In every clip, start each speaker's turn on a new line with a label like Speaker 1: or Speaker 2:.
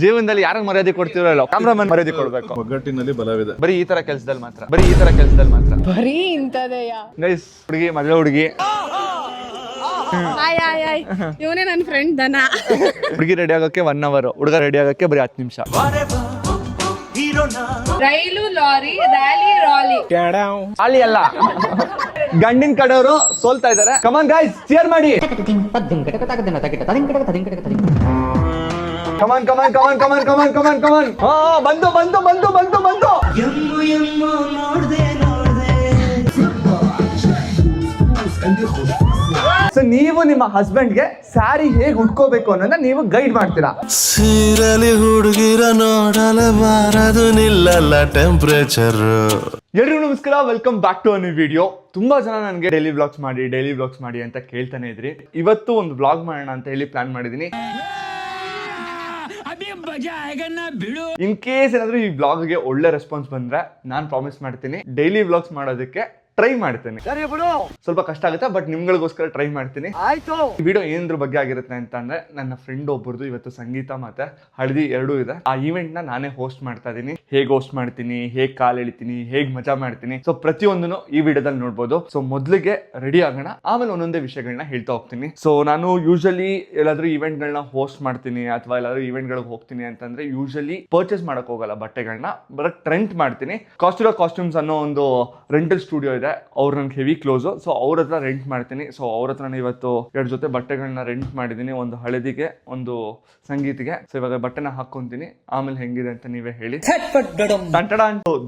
Speaker 1: ಜೀವನದಲ್ಲಿ ಯಾರಿಗೆ ಮರ್ಯಾದೆ ಕೊಡ್ತಿರೋ ಕ್ಯಾಮ್ರಾಮನ್ ಮರ್ಯಾದೆ ಕೊಡ್ಬೇಕು.
Speaker 2: ಒಗ್ಗಟ್ಟಿನಲ್ಲಿ ಬಲವಿದೆ.
Speaker 1: ಬರೀ ಈ ತರ ಕೆಲಸದಲ್ಲಿ ಮಾತ್ರ
Speaker 3: ಬರೀ ಇಂತದೆಯ
Speaker 1: ಗೈಸ್. ಹುಡುಗಿ ಮದುವೆ ಹುಡುಗಿ,
Speaker 3: ಇವನೇ ನನ್ನ ಫ್ರೆಂಡ್ ದನ.
Speaker 1: ಹುಡುಗಿ ರೆಡಿ ಆಗೋಕೆ 1 hour, ಹುಡುಗ ರೆಡಿ ಆಗೋಕೆ ಬರೀ 10 ನಿಮಿಷ.
Speaker 3: ರೈಲು ಲಾರಿ ರ್ಯಾಲಿ ರಾಲಿ
Speaker 1: ಅಲ್ಲಿ ಅಲ್ಲ, ಗಂಡಿನ ಕಡೆಯವರು ಸೋಲ್ತಾ ಇದಾರೆ. ಕಮಾನ್ ಗೈಸ್, ಚಿಯರ್ ಮಾಡಿ. ಕಮಾನ್ ಕಮಾನ್ ಕಮಾನ್ ಕಮಾನ್ ಕಮಾನ್ ಕಮಾನ್ ಕಮಾನ್. ಬಂದು ಬಂದು ಬಂದು ಬಂದು ಬಂದು. ಸೊ ನೀವು ನಿಮ್ಮ ಹಸ್ಬೆಂಡ್ಗೆ ಸ್ಯಾರಿ ಹೇಗೆ ಉಟ್ಕೋಬೇಕು ಅನ್ನೋದನ್ನ ನೀವು ಗೈಡ್ ಮಾಡ್ತೀರಾ.
Speaker 4: ಸೀರಲಿ ಹುಡುಗಿರ ನೋಡಲಬಾರದು, ನಿಲ್ಲಲ್ಲ ಟೆಂಪರೇಚರ್.
Speaker 1: ಎಲ್ರಿಗೂ ನಮಸ್ಕಾರ, welcome back to a new video. ತುಂಬಾ ಜನ ನನಗೆ ಡೈಲಿ ವ್ಲಾಗ್ಸ್ ಮಾಡಿ ಅಂತ ಕೇಳ್ತಾನೆ ಇದ್ರಿ. ಇವತ್ತು ಒಂದು ವ್ಲಾಗ್ ಮಾಡೋಣ ಅಂತ ಹೇಳಿ ಪ್ಲಾನ್ ಮಾಡಿದೀನಿ. ಇನ್ ಕೇಸ್ ಏನಾದ್ರೂ ಈ ವ್ಲಾಗ್ಗೆ ಒಳ್ಳೆ ರೆಸ್ಪಾನ್ಸ್ ಬಂದ್ರೆ ನಾನು ಪ್ರಾಮಿಸ್ ಮಾಡ್ತೀನಿ ಡೈಲಿ ವ್ಲಾಗ್ಸ್ ಮಾಡೋದಕ್ಕೆ ಟ್ರೈ ಮಾಡ್ತೀನಿ. ಸ್ವಲ್ಪ ಕಷ್ಟ ಆಗುತ್ತೆ, ಬಟ್ ನಿಮ್ಗಳಿಗೋಸ್ಕರ ಟ್ರೈ ಮಾಡ್ತೀನಿ. ಆಯ್ತು. ಈ ವಿಡಿಯೋ ಏನ್ರ ಬಗ್ಗೆ ಆಗಿರುತ್ತೆ ಅಂತ ಅಂದ್ರೆ, ನನ್ನ ಫ್ರೆಂಡ್ ಒಬ್ಬರದು ಇವತ್ತು ಸಂಗೀತ ಮತ್ತೆ ಹಳದಿ ಎರಡೂ ಇದೆ. ಆ ಈವೆಂಟ್ ನ ನಾನೇ ಹೋಸ್ಟ್ ಮಾಡ್ತಾ ಇದೀನಿ. ಹೇಗೆ ಹೋಸ್ಟ್ ಮಾಡ್ತೀನಿ, ಹೇಗೆ ಕಾಲ್ ಎಳಿತೀನಿ, ಹೇಗೆ ಮಜಾ ಮಾಡ್ತೀನಿ, ಸೊ ಪ್ರತಿಯೊಂದನ್ನು ಈ ವಿಡಿಯೋದಲ್ಲಿ ನೋಡ್ಬೋದು. ಸೊ ಮೊದಲಿಗೆ ರೆಡಿ ಆಗೋಣ, ಆಮೇಲೆ ಒಂದೊಂದೇ ವಿಷಯಗಳನ್ನ ಹೇಳ್ತಾ ಹೋಗ್ತೀನಿ. ಸೊ ನಾನು ಯೂಶಲಿ ಎಲ್ಲಾದ್ರೂ ಈವೆಂಟ್ ಗಳನ್ನ ಹೋಸ್ಟ್ ಮಾಡ್ತೀನಿ ಅಥವಾ ಎಲ್ಲಾದ್ರೂ ಈವೆಂಟ್ ಗಳಿಗೆ ಹೋಗ್ತೀನಿ ಅಂತಂದ್ರೆ ಯೂಶಲಿ ಪರ್ಚೇಸ್ ಮಾಡಕ್ ಹೋಗಲ್ಲ ಬಟ್ಟೆಗಳನ್ನ, ಬಟ್ ರೆಂಟ್ ಮಾಡ್ತೀನಿ. ಕಾಸ್ಟ್ಯೂಮ್ಸ್ ಅನ್ನೋ ಒಂದು ರೆಂಟಲ್ ಸ್ಟುಡಿಯೋ ಇದೆ, ಅವ್ರು ನನ್ಗೆ ಹೆವಿ ಕ್ಲೋಸು. ಸೊ ಅವ್ರ ಹತ್ರ ರೆಂಟ್ ಮಾಡ್ತೀನಿ. ಸೊ ಅವ್ರ ಹತ್ರ ಇವತ್ತು 2 ಜೊತೆ ಬಟ್ಟೆಗಳನ್ನ ರೆಂಟ್ ಮಾಡಿದ್ದೀನಿ, ಒಂದು ಹಳದಿಗೆ ಒಂದು ಸಂಗೀತಿಗೆ. ಸೊ ಇವಾಗ ಬಟ್ಟೆನ ಹಾಕೊಂತೀನಿ, ಆಮೇಲೆ ಹೆಂಗಿದೆ ಅಂತ ನೀವೇ ಹೇಳಿ.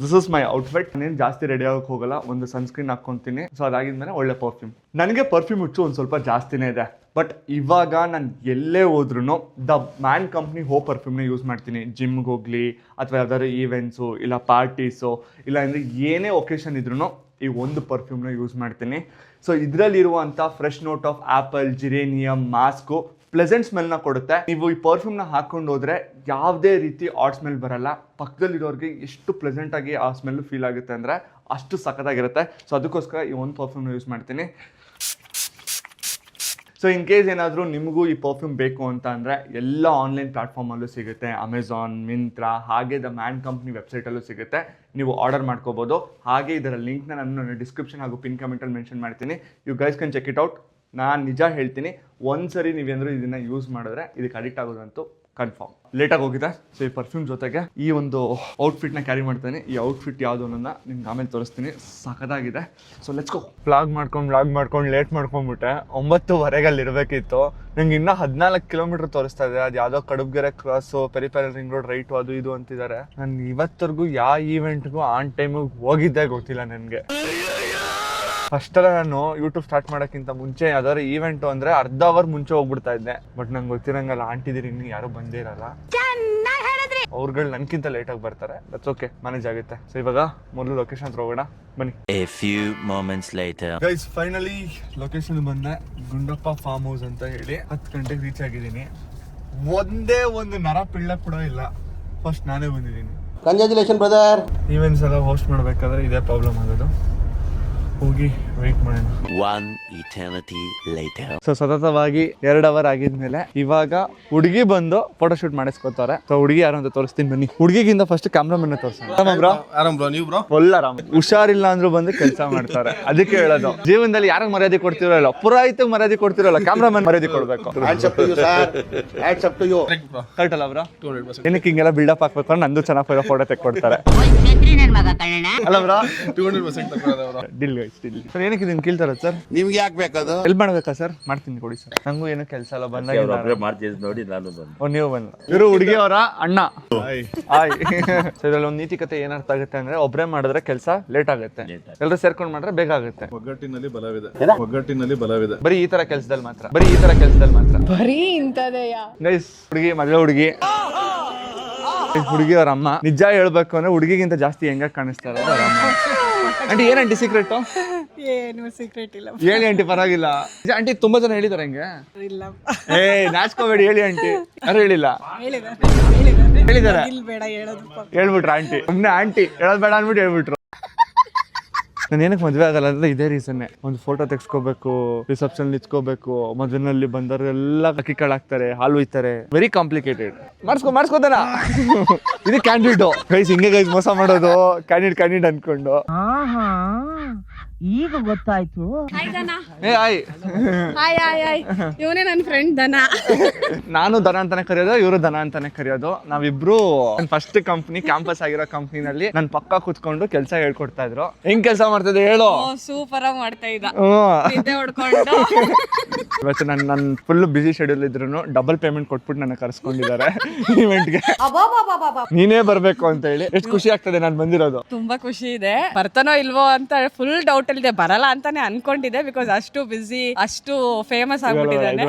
Speaker 1: This is my outfit. ನಾನೇನು ಜಾಸ್ತಿ ರೆಡಿ ಆಗಕ್ಕೆ ಹೋಗಲ್ಲ, ಒಂದು ಸನ್ಸ್ಕ್ರೀನ್ ಹಾಕೊಂತೀನಿ. ಸೊ ಅದಾಗಿದ್ಮೇಲೆ ಒಳ್ಳೆ ಪರ್ಫ್ಯೂಮ್. ನನಗೆ ಪರ್ಫ್ಯೂಮ್ ಹುಚ್ಚು ಒಂದು ಸ್ವಲ್ಪ ಜಾಸ್ತಿನೇ ಇದೆ, ಬಟ್ ಇವಾಗ ನಾನು ಎಲ್ಲೇ ಹೋದ್ರೂ ದ ಮ್ಯಾನ್ ಕಂಪ್ನಿ ಹೋ ಪರ್ಫ್ಯೂಮ್ನ ಯೂಸ್ ಮಾಡ್ತೀನಿ. ಜಿಮ್ಗೆ ಹೋಗ್ಲಿ ಅಥವಾ ಯಾವ್ದಾದ್ರು ಈವೆಂಟ್ಸು ಇಲ್ಲ ಪಾರ್ಟೀಸು ಇಲ್ಲ ಅಂದರೆ ಏನೇ ಒಕೇಶನ್ ಇದ್ರೂ ಈ ಒಂದು ಪರ್ಫ್ಯೂಮ್ನ ಯೂಸ್ ಮಾಡ್ತೀನಿ. ಸೊ ಇದರಲ್ಲಿರುವಂಥ fresh note of apple, geranium, musk pleasant ಸ್ಮೆಲ್ನ ಕೊಡುತ್ತೆ. ನೀವು ಈ ಪರ್ಫ್ಯೂಮ್ನ ಹಾಕೊಂಡು ಹೋದ್ರೆ ಯಾವುದೇ ರೀತಿ ಆಡ್ ಸ್ಮೆಲ್ ಬರಲ್ಲ. ಪಕ್ಕದಲ್ಲಿರೋರಿಗೆ ಎಷ್ಟು ಪ್ಲೆಸೆಂಟ್ ಆಗಿ ಆ ಸ್ಮೆಲ್ ಫೀಲ್ ಆಗುತ್ತೆ ಅಂದರೆ ಅಷ್ಟು ಸಖತ್ತಾಗಿರುತ್ತೆ. ಸೊ ಅದಕ್ಕೋಸ್ಕರ ಈ ಒಂದು ಪರ್ಫ್ಯೂಮ್ನ ಯೂಸ್ ಮಾಡ್ತೀನಿ. ಸೊ ಇನ್ ಕೇಸ್ ಏನಾದರೂ ನಿಮಗೂ ಈ ಪರ್ಫ್ಯೂಮ್ ಬೇಕು ಅಂತ ಅಂದರೆ ಎಲ್ಲ ಆನ್ಲೈನ್ ಪ್ಲಾಟ್ಫಾರ್ಮಲ್ಲೂ ಸಿಗುತ್ತೆ. ಅಮೆಝಾನ್, ಮಿಂತ್ರಾ, ಹಾಗೆ ದ ಮ್ಯಾನ್ ಕಂಪ್ನಿ ವೆಬ್ಸೈಟಲ್ಲೂ ಸಿಗುತ್ತೆ. ನೀವು ಆರ್ಡರ್ ಮಾಡ್ಕೋಬೋದು. ಹಾಗೆ ಇದರ ಲಿಂಕ್ನ ನಾನು ಡಿಸ್ಕ್ರಿಪ್ಷನ್ ಹಾಗೂ ಪಿನ್ ಕಮೆಂಟಲ್ಲಿ ಮೆನ್ಷನ್ ಮಾಡ್ತೀನಿ. You guys can check it out. ನಾನು ನಿಜ ಹೇಳ್ತೀನಿ, ಒಂದ್ಸರಿ ನೀವೇಂದ್ರೂ ಇದನ್ನು ಯೂಸ್ ಮಾಡಿದ್ರೆ ಇದಕ್ಕೆ ಅಡಿಕ್ಟ್ ಆಗೋದಂತೂ ಕನ್ಫರ್ಮ್. ಲೇಟಾಗಿ ಹೋಗಿದೆ. ಸೊ ಈ ಪರ್ಫ್ಯೂಮ್ ಜೊತೆಗೆ ಈ ಒಂದು ಔಟ್ಫಿಟ್ನ ಕ್ಯಾರಿ ಮಾಡ್ತೀನಿ. ಈ ಔಟ್ಫಿಟ್ ಯಾವುದು ಅನ್ನೋದನ್ನ ನಿಮ್ಗೆ ಆಮೇಲೆ ತೋರಿಸ್ತೀನಿ. ಸಖತ್ತಾಗಿದೆ. So let's go. ವ್ಲಾಗ್ ಮಾಡ್ಕೊಂಡು ಲೇಟ್ ಮಾಡ್ಕೊಂಡ್ಬಿಟ್ಟೆ. 9:15 ಅಲ್ಲಿ ಇರಬೇಕಿತ್ತು. ನಂಗೆ ಇನ್ನೂ 14 ಕಿಲೋಮೀಟರ್ ತೋರಿಸ್ತಾ ಇದೆ. ಅದು ಯಾವುದೋ Kadabagere cross, peripheral ring road right, ಅದು ಇದು ಅಂತಿದ್ದಾರೆ. ನಾನು ಇವತ್ತರೆಗೂ ಯಾವ ಈವೆಂಟ್ಗೂ ಆನ್ ಟೈಮಿಗೆ ಹೋಗಿದ್ದೇ ಗೊತ್ತಿಲ್ಲ ನನಗೆ. ಫಸ್ಟೆಲ್ಲ ನಾನು ಯೂಟ್ಯೂಬ್ ಸ್ಟಾರ್ಟ್ ಮಾಡೋಕ್ಕಿಂತ ಮುಂಚೆ ಯಾವ್ದಾದ್ರು ಈವೆಂಟು ಅಂದರೆ ಅರ್ಧ ಅವರ್ ಮುಂಚೆ ಹೋಗ್ಬಿಡ್ತಾ ಇದ್ದೆ. ಬಟ್ ನಂಗೆ ಗೊತ್ತಿರಂಗಲ್ಲ, ಆಂಟಿದಿರಿ ಇನ್ನೂ ಯಾರು ಬಂದೇ ಇರಲ್ಲ. ಅವ್ರುಗಳು ನನ್ಕಿಂತ ಲೇಟಾಗಿ ಬರ್ತಾರೆ. ದಟ್ಸ್ ಓಕೆ, ಮ್ಯಾನೇಜ್ ಆಗುತ್ತೆ. ಸೊ ಇವಾಗ ಮೊದಲು ಲೊಕೇಶನ್ ಹತ್ರ ಹೋಗೋಣ ಬನ್ನಿ.
Speaker 4: A few moments later.
Speaker 1: Guys, finally location ಬಂದೆ. ಗುಂಡಪ್ಪ ಫಾರ್ಮ್ ಹೌಸ್ ಅಂತ ಹೇಳಿ 10 ಗಂಟೆಗೆ ರೀಚ್ ಆಗಿದ್ದೀನಿ. ಒಂದೇ ಒಂದು ನರ ಪಿಳ್ಳ ಕೂಡ ಇಲ್ಲ. ಫಸ್ಟ್ ನಾನೇ ಬಂದಿದ್ದೀನಿ.
Speaker 5: Congratulation brother.
Speaker 1: ಈವೆಂಟ್ಸ್ ಎಲ್ಲ ಹೋಸ್ಟ್ ಮಾಡಬೇಕಾದ್ರೆ ಇದೇ ಪ್ರಾಬ್ಲಮ್ ಆಗೋದು. ಹೋಗಿ ವೇಟ್ ಮಾಡೋಣ.
Speaker 4: One eternity later.
Speaker 1: ಸೊ ಸತತವಾಗಿ 2 ಅವರ್ ಆಗಿದ್ಮೇಲೆ ಇವಾಗ ಹುಡುಗಿ ಬಂದು ಫೋಟೋ ಶೂಟ್ ಮಾಡಿಸ್ಕೊತಾರೆ. ಸೊ ಹುಡುಗಿ ಯಾರು ಅಂತ ತೋರಿಸ್ತೀನಿ ಬನ್ನಿ. ಹುಡುಗಿಗಿಂತ ಫಸ್ಟ್ ಕ್ಯಾಮ್ರಾಮನ್ ತೋರಿಸ್ತೀನಿ.
Speaker 5: ಆರಾಮ್ ಬ್ರೋ, ನೀವು ಬ್ರೋ?
Speaker 1: ಫುಲ್ ಆರಾಮ್. ಹುಷಾರಿಲ್ಲ ಅಂದ್ರೂ ಬಂದು ಕೆಲಸ ಮಾಡ್ತಾರೆ. ಅದಕ್ಕೆ ಹೇಳೋದು, ಜೀವನದಲ್ಲಿ ಯಾರಿಗೆ ಮರ್ಯಾದೆ ಕೊಡ್ತಿರಲ್ಲ, ಪುರಾಯಿತ ಮರ್ಯಾದೆ ಕೊಡ್ತಿರಲ್ಲ, ಕ್ಯಾಮ್ರಾಮನ್ ಮರ್ಯಾದೆ ಕೊಡ್ಬೇಕು.
Speaker 5: Hands up to you sir, hands up to you.
Speaker 1: Correct ಅಲ್ಲ ಬ್ರೋ? 200%. ಏನಕ್ಕೆ ಹಿಂಗೆಲ್ಲ ಬಿಲ್ಡಪ್ ಹಾಕ್ಬೇಕು ಅಂದ್ರೆ ನಂದು ಚೆನ್ನಾಗಿ ಫೋಟೋ ತೆಕ್ಕೊಡ್ತಾರೆ ಅಲ್ಲ ಬ್ರೋ?
Speaker 5: 200% ತಗೊಳ್ಳೋದು.
Speaker 1: Dill guys, dill. ಸರ್ ಏನಕ್ಕೆ ಇದನ್ನ ಕೇಳ್ತಾರ ಸರ್?
Speaker 5: ನಿಮ್ಗೆ ಯಾಕೆ ಬೇಕದು?
Speaker 1: ಹೆಲ್ಪ್ ಮಾಡ್ಬೇಕಾ ಸರ್? ಮಾಡ್ತೀನಿ ಕೊಡಿ ಸರ್. ನಂಗೂ ಏನೋ ಕೆಲಸ ಎಲ್ಲ ಬಂದಾಗ
Speaker 4: ನೋಡಿ ನಾನು ಬಂದು.
Speaker 1: ನೀವು ಬಂದು ಇವರು ಹುಡುಗಿ ಅವರ ಅಣ್ಣ. ಆಯ್. ಸೊ ಇದ್ರಲ್ಲಿ ಒಂದು ನೀತಿಕತೆ ಏನ್ ಅರ್ಥ ಆಗುತ್ತೆ ಅಂದ್ರೆ, ಒಬ್ರೇ ಮಾಡಿದ್ರೆ ಕೆಲಸ ಲೇಟ್ ಆಗುತ್ತೆ, ಎಲ್ಲರೂ ಸೇರ್ಕೊಂಡು ಮಾಡಿದ್ರೆ ಬೇಗ ಆಗುತ್ತೆ.
Speaker 2: ಒಗ್ಗಟ್ಟಿನಲ್ಲಿ ಬಲವಿದೆ. ಒಗ್ಗಟ್ಟಿನಲ್ಲಿ ಬಲವಿದೆ.
Speaker 1: ಬರೀ ಈ ತರ ಕೆಲಸದಲ್ಲಿ ಮಾತ್ರ.
Speaker 3: ಬರೀ ಇಂತದೆಯ
Speaker 1: ಗೈಸ್, ಹುಡುಗಿ ಮದುವೆ ಹುಡುಗಿ ಅವ್ರ ಅಮ್ಮ. ನಿಜ ಹೇಳ್ಬೇಕು ಅಂದ್ರೆ ಹುಡುಗಿಗಿಂತ ಜಾಸ್ತಿ ಹೆಂಗ ಕಾಣಿಸ್ತಾರೆ ಅವ್ರ ಅಮ್ಮ. ಆಂಟಿ, ಏನಂಟಿ ಸೀಕ್ರೆಟ್?
Speaker 3: ಏನು ಸೀಕ್ರೆಟ್ ಇಲ್ಲ.
Speaker 1: ಹೇಳಿ ಆಂಟಿ, ಪರವಾಗಿಲ್ಲ. ಆಂಟಿ ತುಂಬಾ ಜನ ಹೇಳಿದಾರೆ ಹೆಂಗೆ.
Speaker 3: ಇಲ್ಲ,
Speaker 1: ನಾಚ್ಕೋಬೇಡಿ, ಹೇಳಿ ಆಂಟಿ. ಯಾರು ಹೇಳಿಲ್ಲ? ಹೇಳಿದಾರೆ.
Speaker 3: ಬೇಡ ಹೇಳೋದು.
Speaker 1: ಹೇಳ್ಬಿಟ್ರ ಆಂಟಿ? ಸುಮ್ನೆ ಆಂಟಿ ಹೇಳೋದ್ ಬೇಡ ಅನ್ಬಿಟ್ಟು ಹೇಳ್ಬಿಟ್ರು. ನಾನು ಏನಕ್ಕೆ ಮದುವೆ ಆಗಲ್ಲ ಅಂದ್ರೆ ಇದೇ ರೀಸನ್ನೇ. ಒಂದು ಫೋಟೋ ತೆಗ್ಸ್ಕೋಬೇಕು, ರಿಸೆಪ್ಷನ್ ಇಚ್ಕೋಬೇಕು, ಮದುವೆನಲ್ಲಿ ಬಂದವರೆಲ್ಲ ಅಕ್ಕಿ ಕಾಳಾಗ್ತಾರೆ, ಹಾಲು ಒಯ್ತಾರೆ, ವೆರಿ ಕಾಂಪ್ಲಿಕೇಟೆಡ್. ಮಾಡಿಸ್ಕೋತಾನ ಇದು ಕ್ಯಾಂಡಿಡ್ ಗೈಸ್. ಹಿಂಗೆ ಗೈಸ್ ಮೋಸ ಮಾಡೋದು, ಕ್ಯಾಂಡಿಡ್ ಅನ್ಕೊಂಡು.
Speaker 6: ಈಗ ಗೊತ್ತಾಯ್ತು.
Speaker 1: ಏ ಆಯ್
Speaker 3: ಹಾಯ್ ಇವನೇ ನನ್ನ ಫ್ರೆಂಡ್ ದನ.
Speaker 1: ನಾನು ದನ ಅಂತಾನೆ ಕರೆಯೋದು, ಇವರು ದನ ಅಂತಾನೆ ಕರೆಯೋದು. ನಾವಿಬ್ರು ಫಸ್ಟ್ ಕಂಪ್ನಿ, ಕ್ಯಾಂಪಸ್ ಆಗಿರೋ ಕಂಪ್ನಿನಲ್ಲಿ ನನ್ ಪಕ್ಕ ಕೂತ್ಕೊಂಡು ಕೆಲಸ ಹೇಳ್ಕೊಡ್ತಾ ಇದ್ರು. ಹೆಂಗ್ ಕೆಲಸ ಮಾಡ್ತಿದ್ದೆ ಹೇಳು?
Speaker 3: ಸೂಪರ್ ಆಗಿ ಮಾಡ್ತಾ ಇದ್ದ,
Speaker 1: ಹ್ಮ್.
Speaker 3: ನಿದ್ದೆ ಹೊಡ್ಕೊಂಡು.
Speaker 1: ಇವತ್ತು ನನ್ ಫುಲ್ ಬಿಸಿ ಶೆಡ್ಯೂಲ್ ಇದ್ರು ಡಬಲ್ ಪೇಮೆಂಟ್ ಕೊಟ್ಬಿಟ್ಟು ನನ್ನ ಕರ್ಸ್ಕೊಂಡಿದ್ದಾರೆ ಇವೆಂಟ್ಗೆ. ನೀನೇ ಬರ್ಬೇಕು ಅಂತ ಹೇಳಿ. ಎಷ್ಟು ಖುಷಿ ಆಗ್ತದೆ ನಾನು ಬಂದಿರೋದು.
Speaker 3: ತುಂಬಾ ಖುಷಿ ಇದೆ. ಬರ್ತಾನೋ ಇಲ್ವೋ ಅಂತ ಫುಲ್ ಡೌಟ್ ಇದೆ. ಬರಲ್ಲ ಅಂತಾನೆ ಅನ್ಕೊಂಡಿದ್ದೆ, ಬಿಕಾಸ್ ಅಷ್ಟು ಬಿಸಿ, ಅಷ್ಟು ಫೇಮಸ್ ಆಗ್ಬಿಟ್ಟಿದ್ದಾನೆ.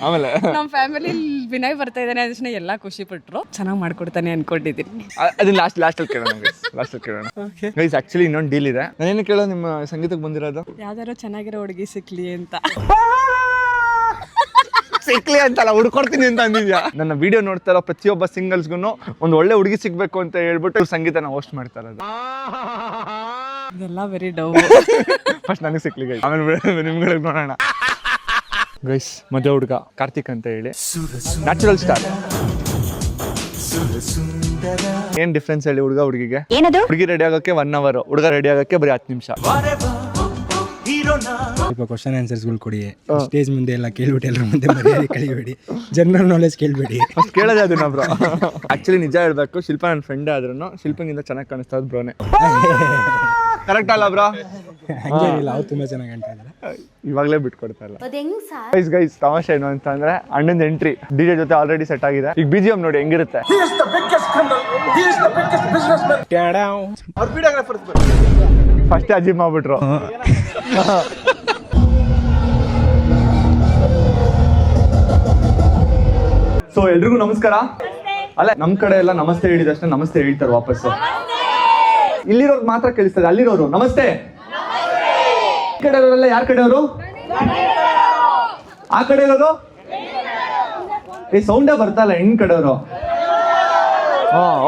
Speaker 1: ಆಮೇಲೆ
Speaker 3: ನಮ್ ಫ್ಯಾಮಿಲಿ ವಿನಯ್ ಬರ್ತಾ ಇದ್ದಾನೆ ಅದನ್ನ ಎಲ್ಲಾ ಖುಷಿ ಪಟ್ರು. ಚೆನ್ನಾಗಿ ಮಾಡ್ಕೊಡ್ತಾನೆ ಅನ್ಕೊಂಡಿದ್ದೀನಿ.
Speaker 1: ಅದನ್ನ ಲಾಸ್ಟ್ ಅಲ್ಲಿ ಕೇಳೋಣ. ಗೈಸ್ ಆಕ್ಚುಲಿ ಇನ್ನೊಂದು ಡೀಲ್ ಇದೆ. ನಾನೇನು ಕೇಳೋ, ನಿಮ್ಮ ಸಂಗೀತಕ್ಕೆ ಬಂದಿರೋದು
Speaker 3: ಯಾವ್ದಾರು ಚೆನ್ನಾಗಿರೋ ಹುಡುಗಿ ಸಿಕ್ಲಿ ಅಂತ.
Speaker 1: ಸಿಕ್ಲಿ ಅಂತಲ್ಲ, ಹುಡ್ಕೊಡ್ತೀನಿ ಅಂತ ಅಂದಿದ್ಯಾ? ನನ್ನ ವಿಡಿಯೋ ನೋಡ್ತಾ ಇರೋ ಪ್ರತಿಯೊಬ್ಬ ಸಿಂಗಲ್ಸ್ಗೂ ಒಂದು ಒಳ್ಳೆ ಹುಡುಗಿ ಸಿಗ್ಬೇಕು ಅಂತ ಹೇಳ್ಬಿಟ್ಟು ಸಂಗೀತನ ಹೋಸ್ಟ್ ಮಾಡ್ತಾ ಇರೋದು.
Speaker 3: ಇದೆಲ್ಲ ವೆರಿ ಡೌ.
Speaker 1: ಫಸ್ಟ್ ನನಗೆ ಸಿಕ್ಲಿ ಗೈಸ್, ಆಮೇಲೆ ನಿಮ್ಗಳಿಗೆ ನೋಡೋಣ. ಗೈಸ್ ಮದುವೆ ಹುಡುಗ ಕಾರ್ತಿಕ್ ಅಂತ ಹೇಳಿ, ನ್ಯಾಚುರಲ್ ಸ್ಟಾರ್. ಏನ್ ಡಿಫ್ರೆನ್ಸ್ ಹೇಳಿ ಹುಡುಗ ಹುಡುಗಿಗೆ? ಹುಡುಗಿ ರೆಡಿ ಆಗೋಕೆ 1 hour, ಹುಡುಗ ರೆಡಿ ಆಗೋಕೆ ಬರೀ 10 ನಿಮಿಷ.
Speaker 7: ಸ್ವಲ್ಪ ಕ್ವಶನ್ ಆನ್ಸರ್ಸ್ಗಳು ಕೊಡಿ. ಸ್ಟೇಜ್ ಮುಂದೆ ಎಲ್ಲ ಕೇಳ್ಬಿಟ್ಟು ಎಲ್ಲರ ಮುಂದೆ ಮರ್ಯಾದೆ ಕಳಿಬೇಡಿ, ಜನರಲ್ ನಾಲೆಜ್ ಕೇಳ್ಬೇಡಿ.
Speaker 1: ಫಸ್ಟ್ ಕೇಳೋದೇ ಅದನ್ನ ಬ್ರೋ. ಆಕ್ಚುಲಿ ನಿಜ ಹೇಳ್ಬೇಕು, ಶಿಲ್ಪ ನನ್ನ ಫ್ರೆಂಡ್ ಆದ್ರೂ ಶಿಲ್ಪಂಗಿಂತ ಚೆನ್ನಾಗಿ ಕಾಣಿಸ್ತಾ ಇದ್ ಬ್ರೋನೆ. ಕರೆಕ್ಟ್ ಅಲ್ಲ ಬ್ರೋ?
Speaker 7: ಹಂಗೇನಿಲ್ಲ, ಅವ್ರು ತುಂಬಾ ಚೆನ್ನಾಗಿ ಕಾಣ್ತಾ ಇದ್ದಾರೆ.
Speaker 1: ಇವಾಗಲೇ ಬಿಟ್ಕೊಡ್ತಾ ಇಲ್ಲ. ಗೈಸ್ ತಮಾಷೆ ಏನು ಅಂತ ಅಂದ್ರೆ, ಅಣ್ಣನ ಎಂಟ್ರಿ ಡಿಜೆ ಜೊತೆ ಆಲ್ರೆಡಿ ಸೆಟ್ ಆಗಿದೆ. ಈಗ BGM ನೋಡಿ ಹೆಂಗಿರುತ್ತೆ. ಫಸ್ಟ್ ಅಜೀಬ್ ಮಾಡ್ಬಿಟ್ರು. ಸೊ ಎಲ್ರಿಗೂ ನಮಸ್ಕಾರ. ಅಲ್ಲ, ನಮ್ ಕಡೆ ಎಲ್ಲ ನಮಸ್ತೆ ಹೇಳಿದಷ್ಟೇ ನಮಸ್ತೆ ಹೇಳ್ತಾರೆ ವಾಪಸ್ಸು. ಇಲ್ಲಿರೋರು ಮಾತ್ರ ಕೇಳಿಸ್ತದೆ, ಅಲ್ಲಿರೋರು ನಮಸ್ತೆ. ಈ ಕಡೆ ಇರೋರೆಲ್ಲ ಯಾರ ಕಡೆಯವರು? ಆ ಕಡೆ ಇರೋರು ಈ ಸೌಂಡೇ ಬರ್ತಲ್ಲ, ಹೆಣ್ ಕಡೆಯವರು.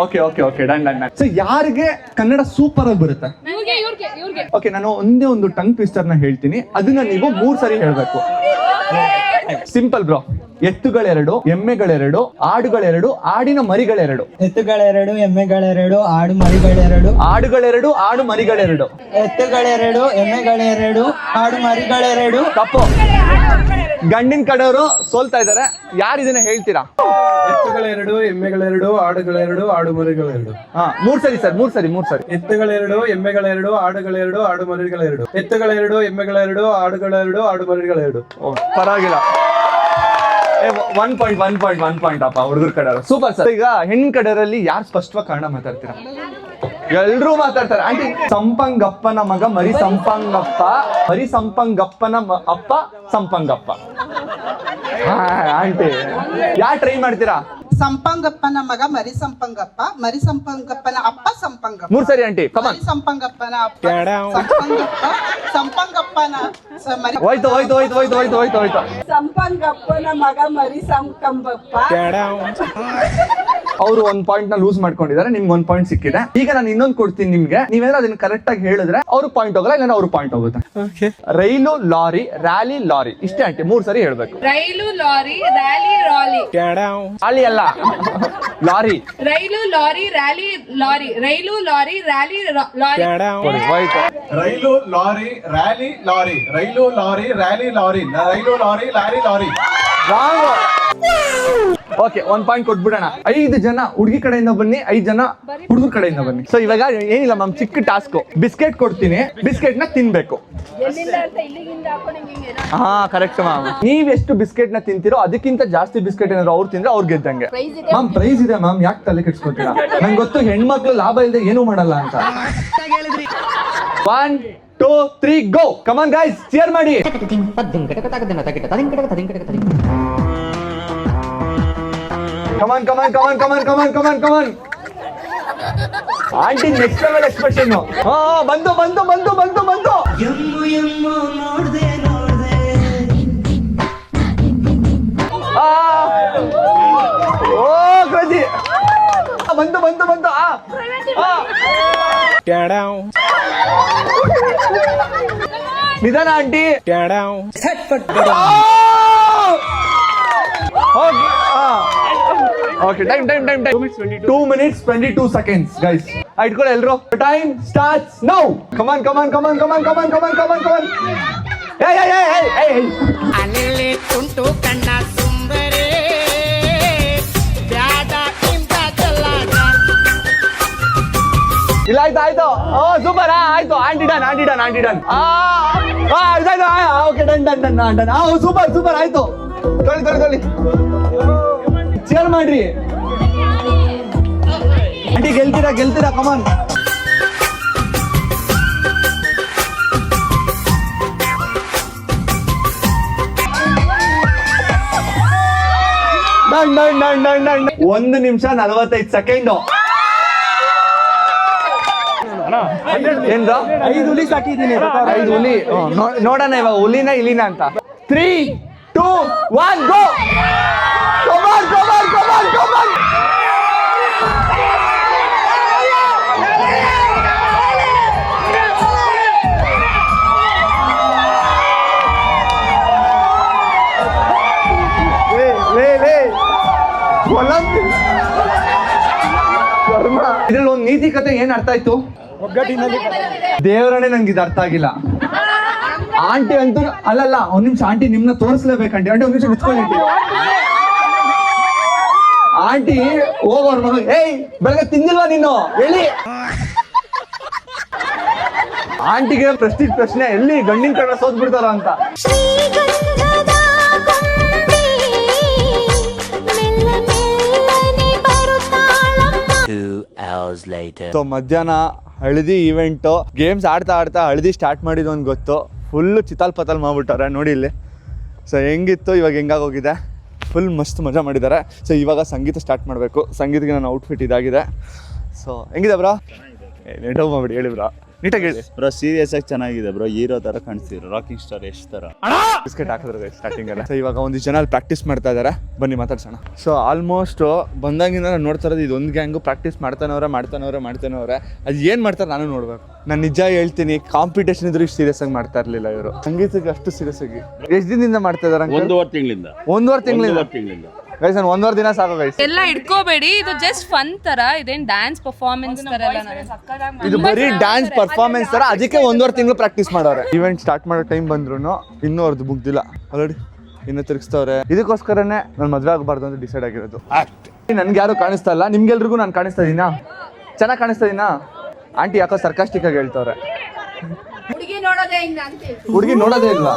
Speaker 1: Okay done. ಸೊ ಯಾರಿಗೆ ಕನ್ನಡ ಸೂಪರ್ ಆಗಿ ಬರುತ್ತೆ? ಓಕೆ, ನಾನು ಒಂದೇ ಒಂದು ಟಂಗ್ ಟ್ವಿಸ್ಟರ್ ನ ಹೇಳ್ತೀನಿ, ಅದನ್ನ ನೀವು 3 ಸರಿ ಹೇಳ್ಬೇಕು. Simple bro. ಎತ್ತುಗಳೆರಡು, ಎಮ್ಮೆಗಳೆರಡು, ಆಡುಗಳೆರಡು, ಆಡಿನ ಮರಿಗಳೆರಡು.
Speaker 6: ಎತ್ತುಗಳೆರಡು, ಎಮ್ಮೆಗಳೆರಡು, ಆಡು ಮರಿಗಳೆರಡು.
Speaker 1: ಆಡುಗಳೆರಡು, ಆಡು ಮರಿಗಳೆರಡು.
Speaker 6: ಎತ್ತುಗಳೆರಡು, ಎಮ್ಮೆಗಳೆರಡು, ಆಡು ಮರಿಗಳೆರಡು.
Speaker 1: ತಪ್ಪು. ಗಂಡಿನ ಕಡೆಯವರು ಸೋಲ್ತಾ ಇದಾರೆ. ಯಾರು ಇದನ್ನ ಹೇಳ್ತೀರಾ?
Speaker 8: ಎತ್ತುಗಳೆರಡು, ಎಮ್ಮೆಗಳೆರಡು, ಆಡುಗಳೆರಡು, ಆಡು ಮರಿಗಳೆರಡು.
Speaker 1: 3 ಸರಿ ಸರ್, 3 ಸರಿ.
Speaker 8: ಎತ್ತುಗಳೆರಡು, ಎಮ್ಮೆಗಳೆರಡು, ಆಡುಗಳೆರಡು, ಆಡು ಮರಿಗಳೆರಡು. ಎತ್ತುಗಳೆರಡು, ಎಮ್ಮೆಗಳೆರಡು, ಆಡುಗಳೆರಡು, ಆಡು ಮರಿಗಳೆರಡು.
Speaker 1: ಪರವಾಗಿಲ್ಲ. 1 ಪಾಯಿಂಟ್ ಅಪ್ಪ ಹುಡುಗರ ಕಡೆಯವರು. Super sir. ಈಗ ಹೆಣ್ಣು ಕಡೆಯವರಲ್ಲಿ ಯಾರು ಸ್ಪಷ್ಟವಾಗಿ ಕನ್ನಡ ಮಾತಾಡ್ತೀರಾ? ಎಲ್ರೂ ಮಾತಾಡ್ತಾರೆ. ಆಂಟಿ, ಸಂಪಂಗಪ್ಪನ ಮಗ ಮರಿ ಸಂಪಂಗಪ್ಪ, ಮರಿ ಸಂಪಂಗಪ್ಪನ ಅಪ್ಪ ಸಂಪಂಗಪ್ಪ. ಆಂಟಿ ಯಾರು ಟ್ರೈ ಮಾಡ್ತೀರಾ?
Speaker 9: ಸಂಪಂಗಪ್ಪನ ಮಗ ಮರಿ ಸಂಪಂಗಪ್ಪ, ಮರಿ ಸಂಪಂಗಪ್ಪನ ಅಪ್ಪ ಸಂಪಂಗಪ್ಪ.
Speaker 1: 3 ಸರಿ ಆಂಟಿ, ಕಮಾನ್.
Speaker 9: ಮರಿ ಸಂಪಂಗಪ್ಪನ ಅಪ್ಪ ಸಂಪಂಗಪ್ಪ, ಸಂಪಂಗಪ್ಪನ
Speaker 1: ಹೋಯ್ತು.
Speaker 3: ಸಂಪಂಗಪ್ಪನ ಮಗ ಮರಿ ಸಂಕಂಬಪ್ಪ.
Speaker 1: ಅವರು 1 ಪಾಯಿಂಟ್ ನ ಲೂಸ್ ಮಾಡ್ಕೊಂಡಿದ್ದಾರೆ, ನಿಮ್ಗೆ 1 ಪಾಯಿಂಟ್ ಸಿಕ್ಕಿದೆ. ಈಗ ನಾನು ಇನ್ನೊಂದು ಕೊಡ್ತೀನಿ ನಿಮ್ಗೆ, ನೀವೇನಾದ್ರು ಅದನ್ನ ಕರೆಕ್ಟ್ ಆಗಿ ಹೇಳಿದ್ರೆ ಅವ್ರು ಪಾಯಿಂಟ್ ಹೋಗಲ್ಲ, ಇಲ್ಲ ಅವ್ರು ಪಾಯಿಂಟ್ ಹೋಗುತ್ತೆ. Rail, lorry, rally, lorry. ಇಷ್ಟೇ ಆಂಟಿ, 3 ಸರಿ ಹೇಳ್ಬೇಕು.
Speaker 3: Rail, lorry, rally, rally.
Speaker 1: Lorry ಅಲ್ಲ, lorry.
Speaker 3: Rail, lorry, rally, lorry. Rail, lorry, rally, lorry.
Speaker 1: ಹೋಯ್ತು.
Speaker 5: Rail lorry rally lorry, rail lorry rally lorry, rail lorry lorry lorry.
Speaker 1: Okay, 1 point ಕೊಟ್ಬಿಡೋಣ. 5 ಜನ ಹುಡುಗಿ ಕಡೆಯಿಂದ ಬನ್ನಿ, 5 ಜನ ಹುಡುಗರ ಕಡೆಯಿಂದ ಬನ್ನಿ. ಸೊ ಇವಾಗ ಏನಿಲ್ಲ ಮ್ಯಾಮ್, ಚಿಕ್ಕ ಟಾಸ್ಕ್. ಬಿಸ್ಕೆಟ್ ಕೊಡ್ತೀನಿ, ಬಿಸ್ಕೆಟ್ ನ ತಿನ್ಬೇಕು. ಹಾ ಕರೆಕ್ಟ್ ಮ್ಯಾಮ್. ನೀವೆಷ್ಟು ಬಿಸ್ಕೆಟ್ ನ ತಿಂತೀರೋ ಅದಕ್ಕಿಂತ ಜಾಸ್ತಿ ಬಿಸ್ಕೆಟ್ ಏನಾದ್ರು ಅವ್ರು ತಿಂದ್ರೆ ಅವ್ರು ಗೆದ್ದಂಗೆ. ಮ್ಯಾಮ್ ಪ್ರೈಸ್ ಇದೆ ಮ್ಯಾಮ್, ಯಾಕೆ ತಲೆ ಕೆಡ್ಸ್ಕೊತೀರಾ? ನಂಗೆ ಗೊತ್ತು ಹೆಣ್ಮಕ್ಳು ಲಾಭ ಇಲ್ಲದೆ ಏನೂ ಮಾಡಲ್ಲ ಅಂತ. 1 2 3 ಗೋ. ಕಮಾನ್ ಗೈಸ್, ಚಿಯರ್ ಮಾಡಿ. Come on. Aunty next level expression. ಬಂತು. Oh crazy. ಬಂತು. ನಿಧಾನ aunty. Okay time 2 minutes 22 seconds guys. ಇಟ್ಕೊಳ್ಳಿ ಎಲ್ರು. Time starts now. ಕಮಾನ್ ಏಯ್
Speaker 6: ಅನಿಲೆ ತುಂಟು ಕಣ್ಣ ಸುಂದರೇ ಬ್ಯಾಡ ಇಂತ ಚಲ್ಲಾಟ.
Speaker 1: ಇಲ್ಲ ಆಯ್ತು ಸೂಪರ್ ಆಯ್ತು. Aunty done okay done super ಆಯ್ತು. ತೊಳಿ ಚೇರ್ ಮಾಡ್ರಿ ಆಂಟಿ. ಗೆಲ್ತೀರಾ ಕಮಾನ್. ಡನ್ 1 ನಿಮಿಷ 45 ಸೆಕೆಂಡು. ಏನ್ರ
Speaker 7: 5 ಹುಲಿ ಸಾಕಿದ್ದೀನಿ.
Speaker 1: 5 ಹುಲಿ. ನೋಡೋಣ ಇವಾಗ ಹುಲಿನ ಇಲಿನ ಅಂತ. 3, 2, 1 ಗೋ. ಕಮಾನ್. ಇದ್ರಲ್ಲಿ ಒಂದು ನೀತಿ ಕತೆ ಏನ್ ಅರ್ಥ ಆಯ್ತು? ದೇವರನ್ನೇ ನಂಗೆ ಇದು ಅರ್ಥ ಆಗಿಲ್ಲ. ಆಂಟಿ ಅಂತೂ ಅಲ್ಲಲ್ಲ, ಒಂದ್ ನಿಮಿಷ ಆಂಟಿ ನಿಮ್ನ ತೋರಿಸ್ಲೇಬೇಕಂಟಿ. ಆಂಟಿ ಒಂದ್ ನಿಮಿಷ ನಿಂತ್ಕೊಳ್ಳಿ. ಆಂಟಿ ಹೋಗೋರ್ ಮಗ, ಏಯ್ ಬೆಳಗ್ಗೆ ತಿಂದಿಲ್ವಾ ನೀನು ಹೇಳಿ. ಆಂಟಿಗೆ ಪ್ರೆಸ್ಟೀಜ್ ಪ್ರಶ್ನೆ, ಎಲ್ಲಿ ಗಂಡಿನ ಕಡೆ ಸೋತ್ ಬಿಡ್ತಾರ ಅಂತ. ಸೊ ಮಧ್ಯಾಹ್ನ ಹಳದಿ ಈವೆಂಟ್ ಗೇಮ್ಸ್ ಆಡ್ತಾ ಹಳದಿ ಸ್ಟಾರ್ಟ್ ಮಾಡಿದ್ದು ಒಂದು ಗೊತ್ತು. ಫುಲ್ಲು ಚಿತಾಲ್ ಪತಾಲ್ ಮಾಡ್ಬಿಟ್ಟಾರೆ ನೋಡಿ ಇಲ್ಲಿ. ಸೊ ಹೆಂಗಿತ್ತು ಇವಾಗ ಹೆಂಗಾಗೋಗಿದೆ. ಫುಲ್ ಮಸ್ತ್ ಮಜಾ ಮಾಡಿದ್ದಾರೆ. ಸೊ ಇವಾಗ ಸಂಗೀತ ಸ್ಟಾರ್ಟ್ ಮಾಡಬೇಕು. ಸಂಗೀತಕ್ಕೆ ನನ್ನ ಔಟ್ಫಿಟ್ ಇದಾಗಿದೆ. ಸೊ ಹೆಂಗಿದೆ ಬ್ರೋ? ನೆಟ್ ಮಾಡ್ಬಿಡಿ ಹೇಳಿ ಬ್ರೋ, ನೀಟಾಗಿ ಹೇಳಿ
Speaker 10: ಬ್ರೋ. ಸೀರಿಯಸ್ ಆಗಿ ಚೆನ್ನಾಗಿದೆ ಬ್ರೋ, ಹೀರೋ ತರ ಕಾಣಿಸ್ತೀರ, ರಾಕಿಂಗ್ ಸ್ಟಾರ್ ಯಶ್ ತರ.
Speaker 1: ಬಿಸ್ಕೆಟ್ ಹಾಕಿದ್ರು ಸ್ಟಾರ್ಟಿಂಗ್ ಎಲ್ಲ. ಸೊ ಇವಾಗ ಒಂದಿಷ್ಟು ಜನ ಅಲ್ಲಿ ಪ್ರಾಕ್ಟೀಸ್ ಮಾಡ್ತಾ ಇದ್ದಾರೆ, ಬನ್ನಿ ಮಾತಾಡ್ಸೋಣ. ಸೊ ಆಲ್ಮೋಸ್ಟ್ ಬಂದಾಗಿಂದ ನಾನು ನೋಡ್ತಾ ಇರೋದು ಇದೊಂದು ಗ್ಯಾಂಗು ಪ್ರಾಕ್ಟೀಸ್ ಮಾಡ್ತಾನವ್ರೆ. ಅದು ಏನು ಮಾಡ್ತಾರೆ ನಾನು ನೋಡ್ಬೇಕು. ನಾನು ನಿಜ ಹೇಳ್ತೀನಿ, ಕಾಂಪಿಟೇಷನ್ ಇದ್ರು ಇಷ್ಟು ಸೀರಿಯಸ್ ಆಗಿ ಮಾಡ್ತಾ ಇರಲಿಲ್ಲ ಇವರು. ಸಂಗೀತಕ್ಕೆ ಅಷ್ಟು ಸೀರಿಯಸ್ ಆಗಿ ಎಷ್ಟು ದಿನದಿಂದ ಮಾಡ್ತಾ ಇದಾರೆ? 1.5 ತಿಂಗಳಿಂದ. ಗೈಸ್ ನಾನು 1.5 ದಿನ ಸಾಕು ಗೈಸ್.
Speaker 3: ಎಲ್ಲ ಇಟ್ಕೋಬೇಡಿ, ಇದು ಜಸ್ಟ್ ಫನ್ ತರ, ಇದೇನ್ ಡ್ಯಾನ್ಸ್ ಪರ್ಫಾರ್ಮೆನ್ಸ್ ತರ ಎಲ್ಲ.
Speaker 1: ಇದು ಬರೀ ಡ್ಯಾನ್ಸ್ ಪರ್ಫಾರ್ಮೆನ್ಸ್ ತರ, ಅದಕ್ಕೆ 1.5 ತಿಂಗಳು ಪ್ರಾಕ್ಟೀಸ್ ಮಾಡೋರೆ. ಈವೆಂಟ್ ಸ್ಟಾರ್ಟ್ ಮಾಡೋ ಟೈಮ್ ಬಂದ್ರು ಇನ್ನೂ ಅವ್ರದ್ದು ಮುಗ್ದಿಲ್ಲ. ಆಲ್ರೆಡಿ ಇನ್ನೂ ತಿರುಗಿಸ್ತವ್ರೆ. ಇದಕ್ಕೋಸ್ಕರನೇ ನಾನು ಮದುವೆ ಆಗಬಾರ್ದು ಅಂತ ಡಿಸೈಡ್ ಆಗಿರೋದು. ನನ್ಗೆ ಯಾರು ಕಾಣಿಸ್ತಾ ಇಲ್ಲ, ನಿಮ್ಗೆಲ್ರಿಗೂ ನಾನು ಕಾಣಿಸ್ತಾ ಇದೀನಾ? ಚೆನ್ನಾಗಿ ಕಾಣಿಸ್ತಾ ಇದೀನಾ? ಆಂಟಿ ಯಾಕೋ ಸರ್ಕಾಸ್ಟಿಕ್ ಆಗಿ ಹೇಳ್ತವ್ರೆ. ಹುಡುಗಿ ನೋಡೋದೇ ಇಲ್ವಾ?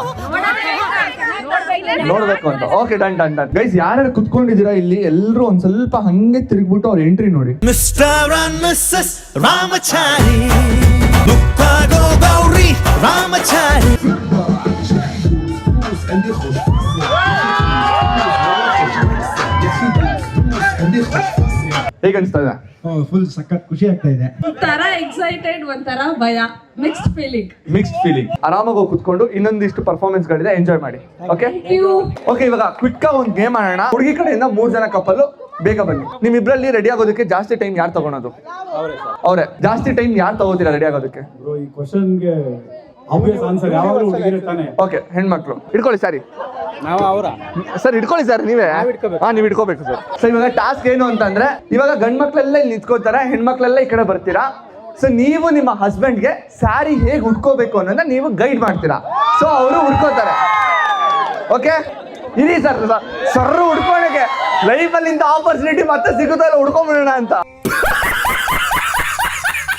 Speaker 1: ನೋಡ್ಬೇಕು ಅಂತ. ಓಕೆ ಡನ್ ಗೈಸ್, ಯಾರ್ಯಾರು ಕುತ್ಕೊಂಡಿದ್ದೀರಾ ಇಲ್ಲಿ ಎಲ್ಲರೂ ಒಂದ್ ಸ್ವಲ್ಪ ಹಂಗೆ ತಿರುಗ್ಬಿಟ್ಟು ಅವ್ರ ಎಂಟ್ರಿ ನೋಡಿ.
Speaker 4: ಮಿಸ್ಟರ್ ಅಂಡ್ ಮಿಸ್ಸಸ್ ರಾಮಚಾರಿ, ಮುಕ್ತಾಗೋ ಗೌರಿ ರಾಮಚಾರಿ.
Speaker 1: ಹೇಗೆ ಅನಿಸ್ತಾ ಇದೆ?
Speaker 7: ಫುಲ್ ಸಖತ್ ಖುಷಿ ಆಗ್ತಾ ಇದೆ.
Speaker 3: ಒಂಥರ ಎಕ್ಸೈಟೆಡ್, ಒಂಥರ ಭಯ, ಮಿಕ್ಸ್ಡ್ ಫೀಲಿಂಗ್.
Speaker 1: ಆರಾಮಾಗಿ ಹೋಗಿ ಕುತ್ಕೊಂಡು ಇನ್ನೊಂದಿಷ್ಟು ಪರ್ಫಾರ್ಮೆನ್ಸ್ ಗಳಿದೆ, ಎಂಜಾಯ್ ಮಾಡಿ. ಓಕೆ ಇವಾಗ ಕ್ವಿಕ್ ಒಂದು ಗೇಮ್ ಆಡೋಣ. ಹುಡುಗಿ ಕಡೆಯಿಂದ 3 ಜನ ಕಪ್ಪಲು, ಬೇಗ ಬನ್ನಿ. ನಿಮ್ಮಿಬ್ರಲ್ಲಿ ರೆಡಿ ಆಗೋದಕ್ಕೆ ಜಾಸ್ತಿ ಟೈಮ್ ಯಾರು ತಗೊಳೋದು? ಅವರೇ. ಜಾಸ್ತಿ ಟೈಮ್ ಯಾರು ತಗೋತೀರಾ ರೆಡಿ ಆಗೋದಕ್ಕೆ?
Speaker 8: ಈ ಕ್ವಶನ್ಗೆ ಆಬ್ವಿಯಸ್ ಆನ್ಸರ್ ಯಾವಾಗಲೂ ಹುಡುಗಿರೇ ತಾನೆ.
Speaker 1: ಓಕೆ, ಹೆಣ್ಮಕ್ಳು ಇಟ್ಕೊಳ್ಳಿ. ಸಾರಿ
Speaker 8: ಅವರ
Speaker 1: ಸರ್ ಇಟ್ಕೊಳ್ಳಿ ಸರ್, ನೀವೇ. ನೀವು ಇಟ್ಕೋಬೇಕು ಸರ್. ಸೊ ಇವಾಗ ಟಾಸ್ಕ್ ಏನು ಅಂತಂದ್ರೆ, ಇವಾಗ ಗಂಡ್ ಮಕ್ಳೆಲ್ಲ ಇಲ್ಲಿ ನಿಂತ್ಕೋತಾರೆ, ಹೆಣ್ಮಕ್ಳೆಲ್ಲ ಈ ಕಡೆ ಬರ್ತೀರಾ. ಸೊ ನೀವು ನಿಮ್ಮ ಹಸ್ಬೆಂಡ್ಗೆ ಸ್ಯಾರಿ ಹೇಗೆ ಉಟ್ಕೋಬೇಕು ಅನ್ನೋದನ್ನ ನೀವು ಗೈಡ್ ಮಾಡ್ತೀರಾ. ಸೊ ಅವರು ಉಟ್ಕೋತಾರೆ. ಓಕೆ ಇರಿ ಸರ್ ಉಡ್ಕೊಳಕ್ಕೆ ಲೈಫಲ್ಲಿ ಇಂಥ ಆಪರ್ಚುನಿಟಿ ಮತ್ತೆ ಸಿಗುತ್ತಾ ಇಲ್ಲ, ಉಡ್ಕೊಂಡ್ಬಿಡೋಣ ಅಂತ.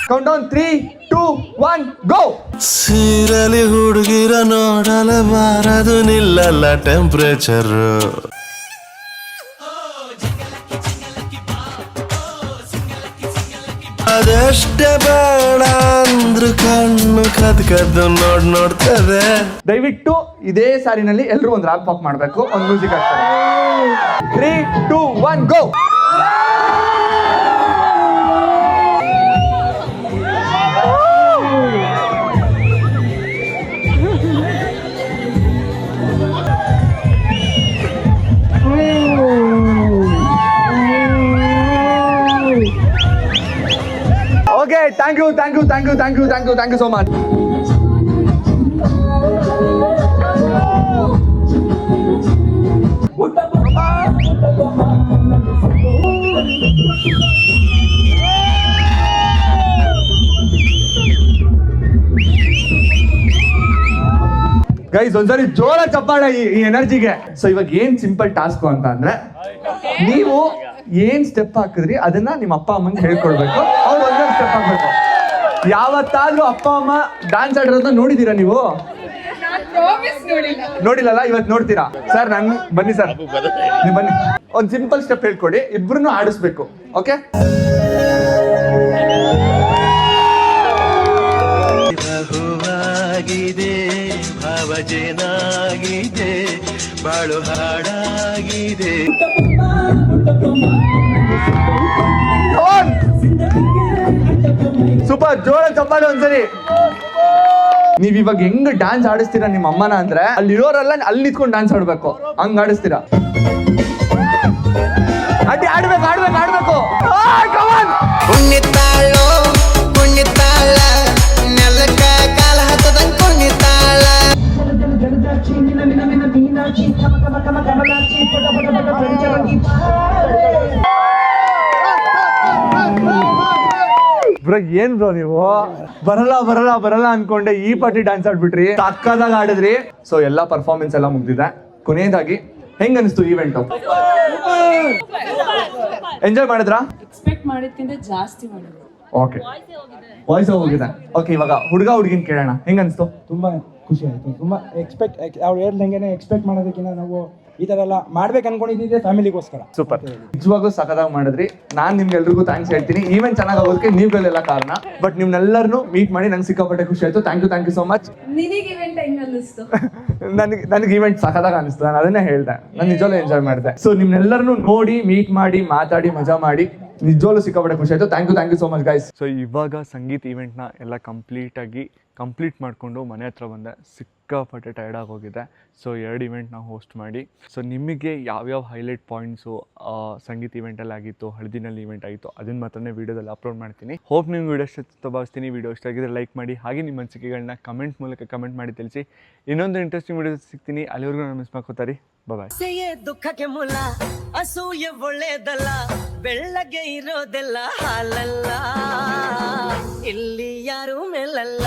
Speaker 1: ಕೌಂಟ್ ಡೌನ್ 3, 2, 1 ಗೋ.
Speaker 4: ಸೀರಲಿ ಹುಡುಗಿರ ನೋಡಲೆ ಬಾರದು ನಿಲ್ಲಲ್ಲ ಟೆಂಪ್ರೇಚರ್. ಅದಷ್ಟೇ ಬೇಡ ಅಂದ್ರು ಕಣ್ಣು ಕದ್ದು ನೋಡ್ತದೆ.
Speaker 1: ದಯವಿಟ್ಟು ಇದೇ ಸಾರಿನಲ್ಲಿ ಎಲ್ಲರೂ ಒಂದು ರ್ಯಾಪ್ ವಾಕ್ ಮಾಡಬೇಕು, ಒಂದು ಮ್ಯೂಸಿಕ್ ಹಾಕ್ತಾರೆ. 3, 2, 1 go. Okay, thank you so much. Guys ಒಂದ್ಸರಿ ಜೋರ ಚಪ್ಪಾಳೆ ಈ ಎನರ್ಜಿಗೆ. ಸೊ ಇವಾಗ ಏನ್ ಸಿಂಪಲ್ ಟಾಸ್ಕ್ ಅಂತ ಅಂದ್ರೆ, ನೀವು ಏನ್ ಸ್ಟೆಪ್ ಹಾಕಿದ್ರಿ ಅದನ್ನ ನಿಮ್ಮ ಅಪ್ಪ ಅಮ್ಮಂಗೆ ಹೇಳ್ಕೊಡ್ಬೇಕು. ಅವ್ರು ಒಂದೊಂದು ಸ್ಟೆಪ್ ಹಾಕ್ಬೇಕು. ಯಾವತ್ತಾದ್ರೂ ಅಪ್ಪ ಅಮ್ಮ ಡ್ಯಾನ್ಸ್ ಆಡಿರೋದನ್ನ ನೋಡಿದೀರಾ ನೀವು? ನೋಡಿಲ್ಲಲ್ಲ, ಇವತ್ತು ನೋಡ್ತೀರಾ. ಸರ್ ಬನ್ನಿ ಸರ್, ನೀವು ಬನ್ನಿ. ಒಂದ್ ಸಿಂಪಲ್ ಸ್ಟೆಪ್ ಹೇಳ್ಕೊಡಿ, ಇಬ್ರು ಆಡಿಸ್ಬೇಕು. ಓಕೆ,
Speaker 4: ಬಹುವಾಗಿದೆ ಭಾವಜೇನಾಗಿದೆ ಬಾಳು ಹಾಡಾಗಿದೆ.
Speaker 1: ಸೂಪರ್, ಜೋರ ಚಪ್ಪಾಳೆ ಒಂದ್ಸರಿ. ನೀವ್ ಇವಾಗ ಹೆಂಗ್ ಡ್ಯಾನ್ಸ್ ಆಡಿಸ್ತೀರಾ ನಿಮ್ಮ ಅಮ್ಮನ ಅಂದ್ರೆ, ಅಲ್ಲಿರೋರೆಲ್ಲ ಅಲ್ಲಿ ನಿಂತ್ಕೊಂಡು ಡ್ಯಾನ್ಸ್ ಆಡ್ಬೇಕು, ಹಂಗ್ ಆಡಿಸ್ತೀರಾ. ಅಡ್ಡಿ ಆಡ್ಬೇಕು.
Speaker 6: ಕುಣಿತಾಳೋ ಕುಣಿತಾಳ ನೆಲಕ ಕಾಲ ಹತ್ತದಂಗ್ ಕುಣಿತಾಳ.
Speaker 1: ಬ್ರೋ ಏನ್ ಬ್ರೋ ನೀವು ಬರಲ್ಲ ಅನ್ಕೊಂಡೆ ಈ ಪಾರ್ಟಿ ಡ್ಯಾನ್ಸ್ ಆಡ್ಬಿಟ್ರಿ, ಸಕ್ಕದಾಗ ಆಡಿದ್ರಿ. ಸೊ ಎಲ್ಲಾ ಪರ್ಫಾರ್ಮೆನ್ಸ್ ಎಲ್ಲ ಮುಗ್ದಿದೆ. ಕೊನೆಯದಾಗಿ ಹೆಂಗ್ ಅನಿಸ್ತು ಈವೆಂಟ್? ಎಂಜಾಯ್ ಮಾಡಿದ್ರಾ?
Speaker 3: ಎಕ್ಸ್ಪೆಕ್ಟ್ ಮಾಡಿದ್ಕಿಂತ ಜಾಸ್ತಿ ಮಾಡಿದ್ರು.
Speaker 1: ಓಕೆ, ವಾಯ್ಸ್ ಹೋಗಿದೆ. ಓಕೆ, ಇವಾಗ ಹುಡುಗ ಹುಡುಗಿನ ಕೇಳೋಣ, ಹೆಂಗ್ ಅನಿಸ್ತು?
Speaker 7: ತುಂಬ ಖುಷಿ ಆಯಿತು. ತುಂಬ ಅವ್ರು ಹೇಳ್ದಂಗೆ ಎಕ್ಸ್ಪೆಕ್ಟ್ ಮಾಡೋದಕ್ಕಿಂತ ನಾವು ಈ ಥರ ಎಲ್ಲ ಮಾಡ್ಬೇಕು ಅನ್ಕೊಂಡಿದ್ದೆ ಫ್ಯಾಮಿಲಿಗೋಸ್ಕರ.
Speaker 1: ಸೂಪರ್, ನಿಜವಾಗ್ಲೂ ಸಖತ್ತಾಗಿ ಮಾಡಿದ್ರಿ. ನಾನ್ ನಿಮ್ಗೆಲ್ರಿಗೂ ಥ್ಯಾಂಕ್ಸ್ ಹೇಳ್ತೀನಿ. ಈವೆಂಟ್ ಚೆನ್ನಾಗಿ ಆಗೋದಕ್ಕೆ ನೀವುಗಳೆಲ್ಲ ಕಾರಣ. ಬಟ್ ನಿಮ್ನೆಲ್ಲರನ್ನೂ ಮೀಟ್ ಮಾಡಿ ನಂಗೆ ಸಿಕ್ಕಾಪಟ್ಟೆ ಖುಷಿ ಆಯ್ತು. Thank you so much.
Speaker 3: ನಿನಗೆ ಇವೆಂಟ್ ಹೆಂಗ್ ಅನ್ನಿಸ್ತು?
Speaker 1: ನನಗೆ ಈವೆಂಟ್ ಸಖತ್ತಾಗಿ ಅನಿಸ್ತು. ನಾನು ಅದನ್ನೇ ಹೇಳ್ದೆ, ನಾನು ನಿಜವಾಗ್ಲೂ ಎಂಜಾಯ್ ಮಾಡಿದೆ. ಸೊ ನಿಮ್ನೆಲ್ಲರನ್ನೂ ನೋಡಿ, ಮೀಟ್ ಮಾಡಿ, ಮಾತಾಡಿ, ಮಜಾ ಮಾಡಿ ನಿಜವಾಗ್ಲೂ ಸಿಕ್ಕಾಪಟ್ಟೆ ಖುಷಿ ಆಯ್ತು. Thank you so much guys. So ಇವಾಗ ಸಂಗೀತ್ ಈವೆಂಟ್ನ ಎಲ್ಲ ಕಂಪ್ಲೀಟ್ ಮಾಡಿಕೊಂಡು ಮನೆ ಹತ್ರ ಬಂದೆ. ಸಿಕ್ಕಾಪಟ್ಟೆ ಟೈರ್ಡ್ ಆಗೋಗಿದೆ. ಸೊ 2 ಇವೆಂಟ್ನ ಹೋಸ್ಟ್ ಮಾಡಿ. ಸೊ ನಿಮಗೆ ಯಾವ್ಯಾವ ಹೈಲೈಟ್ ಪಾಯಿಂಟ್ಸು ಸಂಗೀತ್ ಈವೆಂಟಲ್ಲಿ ಆಗಿತ್ತು, ಹಳದಿನಲ್ಲಿ ಈವೆಂಟ್ ಆಗಿತ್ತು, ಅದನ್ನ ಮಾತ್ರನೇ ವೀಡಿಯೋದಲ್ಲಿ ಅಪ್ಲೋಡ್ ಮಾಡ್ತೀನಿ. ಹೋಪ್ ನಿಮ್ಗೆ ವೀಡಿಯೋ ಇಷ್ಟ ಭಾವಿಸ್ತೀನಿ. ವೀಡಿಯೋ ಇಷ್ಟ ಆಗಿದ್ರೆ ಲೈಕ್ ಮಾಡಿ, ಹಾಗೆ ನಿಮ್ಮ ಅನಿಸಿಕೆಗಳನ್ನ ಕಮೆಂಟ್ ಮೂಲಕ ಕಮೆಂಟ್ ಮಾಡಿ ತಿಳಿಸಿ. ಇನ್ನೊಂದು ಇಂಟ್ರೆಸ್ಟಿಂಗ್ ವೀಡಿಯೋ ಸಿಗ್ತೀನಿ. ಅಲ್ಲಿವರೆಗೂ ನಾನು ಮಿಸ್ ಮಾಡ್ಕೋತಾರೆ. ಬಾಯ್.
Speaker 6: ದುಃಖಕ್ಕೆ ಮೂಲ ಅಸೂಯೆ ಒಳ್ಳೇದಲ್ಲ, ಬೆಳ್ಳಗೆ ಇರೋದೆಲ್ಲ ಹಾಲಲ್ಲ, ಇಲ್ಲಿ ಯಾರು ಮೇಲಲ್ಲ.